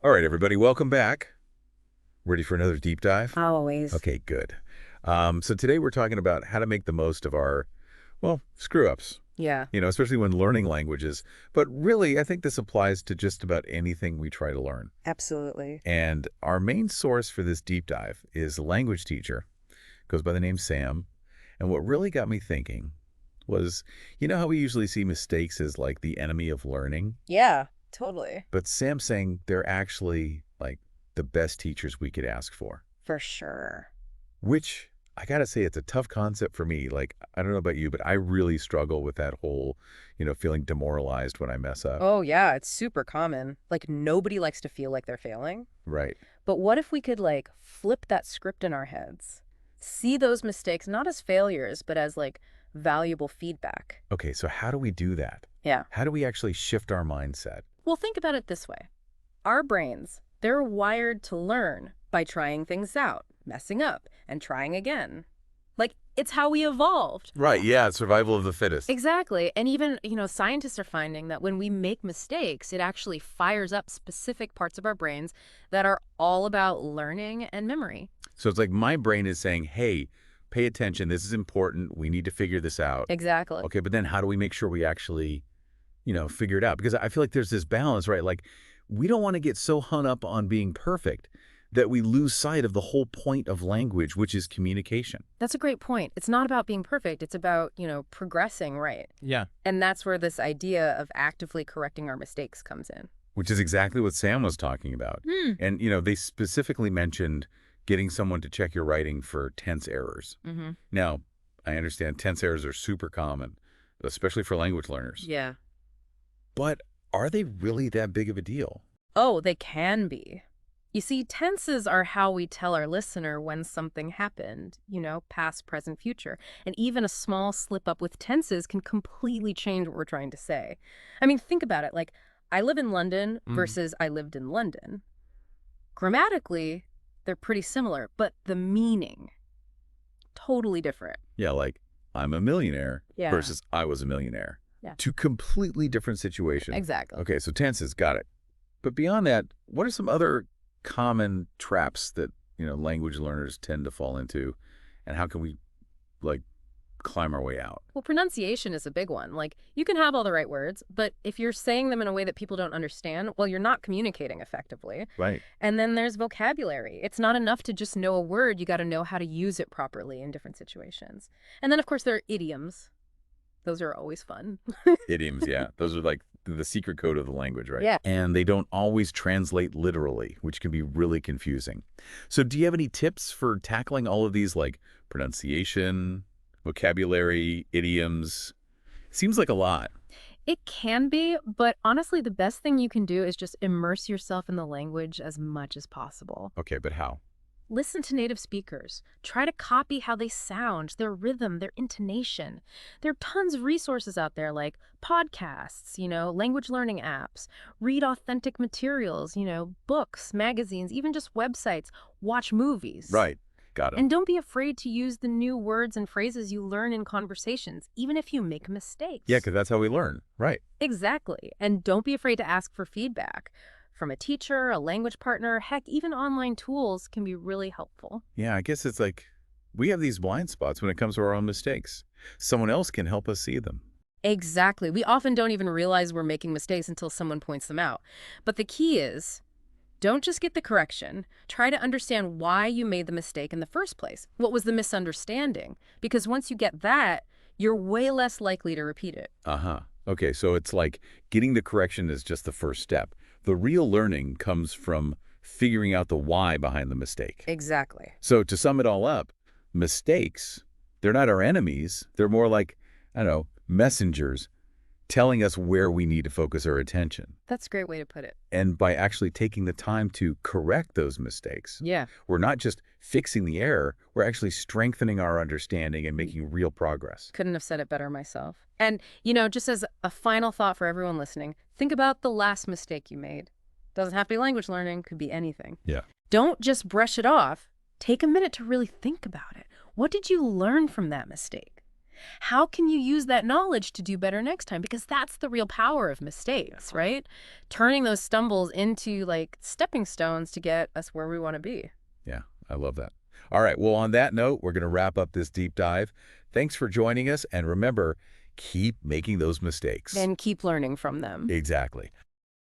All right, everybody, welcome back. Ready for another deep dive? Always. Okay, good. So today we're talking about how to make the most of our, well, screw-ups, Yeah, especially when learning languages. But really, I think this applies to just about anything we try to learn. absolutely. And our main source for this deep dive is a language teacher, goes by the name Sam. And what really got me thinking was, how we usually see mistakes as like the enemy of learning? Yeah, totally. But Sam's saying they're actually like the best teachers we could ask for, For sure. which I gotta say, it's a tough concept for me. Like, I don't know about you, but I really struggle with that whole, feeling demoralized when I mess up. Oh, yeah, it's super common. Like, nobody likes to feel like they're failing. Right. But what if we could, flip that script in our heads? See those mistakes not as failures, but as, valuable feedback. Okay, so how do we do that? Yeah. How do we actually shift our mindset? Well, think about it this way. Our brains, they're wired to learn by trying things out, messing up, and trying again. It's how we evolved. Right, yeah, survival of the fittest. Exactly. And even, scientists are finding that when we make mistakes, it actually fires up specific parts of our brains that are all about learning and memory. So it's like my brain is saying, hey, pay attention. This is important. We need to figure this out. Exactly. Okay, but then how do we make sure we actually figure it out? Because I feel like there's this balance, right? Like, we don't want to get so hung up on being perfect that we lose sight of the whole point of language, which is communication. That's a great point. It's not about being perfect. It's about, progressing, right? Yeah. And that's where this idea of actively correcting our mistakes comes in. Which is exactly what Sam was talking about. Hmm. And, they specifically mentioned getting someone to check your writing for tense errors. Mm-hmm. Now, I understand tense errors are super common, especially for language learners. Yeah. But are they really that big of a deal? Oh, they can be. You see, tenses are how we tell our listener when something happened, past, present, future. And even a small slip up with tenses can completely change what we're trying to say. I mean, think about it. I live in London versus I lived in London. Grammatically, they're pretty similar, but the meaning, totally different. Yeah, like I'm a millionaire Yeah. versus I was a millionaire. Yeah. Two completely different situations. Exactly. Okay, so tenses, got it. But beyond that, what are some other common traps that, language learners tend to fall into, and how can we, like, climb our way out? Well, pronunciation is a big one. You can have all the right words, but if you're saying them in a way that people don't understand, well, you're not communicating effectively. Right. And then there's vocabulary. It's not enough to just know a word. You got to know how to use it properly in different situations. And then, of course, there are idioms. Those are always fun. Idioms, yeah. Those are like the secret code of the language, right? Yeah. And they don't always translate literally, which can be really confusing. So do you have any tips for tackling all of these, like pronunciation, vocabulary, idioms? Seems like a lot. It can be, but honestly, the best thing you can do is just immerse yourself in the language as much as possible. Okay, but how? Listen to native speakers. Try to copy how they sound, their rhythm, their intonation. There are tons of resources out there like podcasts, language learning apps. Read authentic materials, books, magazines, even just websites. Watch movies. Right. Got it. And don't be afraid to use the new words and phrases you learn in conversations, even if you make mistakes. Yeah, because that's how we learn. Right. Exactly. And don't be afraid to ask for feedback. From a teacher, a language partner, heck, even online tools can be really helpful. Yeah, I guess it's like we have these blind spots when it comes to our own mistakes. Someone else can help us see them. Exactly. We often don't even realize we're making mistakes until someone points them out. But the key is, don't just get the correction. Try to understand why you made the mistake in the first place. What was the misunderstanding? Because once you get that, you're way less likely to repeat it. Uh-huh. Okay, so it's like getting the correction is just the first step. The real learning comes from figuring out the why behind the mistake. Exactly. So to sum it all up, mistakes, they're not our enemies. They're more like, I don't know, messengers telling us where we need to focus our attention. That's a great way to put it. And by actually taking the time to correct those mistakes, Yeah. we're not just fixing the error, we're actually strengthening our understanding and making real progress. Couldn't have said it better myself. And, just as a final thought for everyone listening, think about the last mistake you made. Doesn't have to be language learning, could be anything. Yeah. Don't just brush it off. Take a minute to really think about it. What did you learn from that mistake? How can you use that knowledge to do better next time? Because that's the real power of mistakes, right? Turning those stumbles into like stepping stones to get us where we want to be. Yeah, I love that. All right, well, on that note, we're going to wrap up this deep dive. Thanks for joining us, and remember, keep making those mistakes. And keep learning from them. Exactly.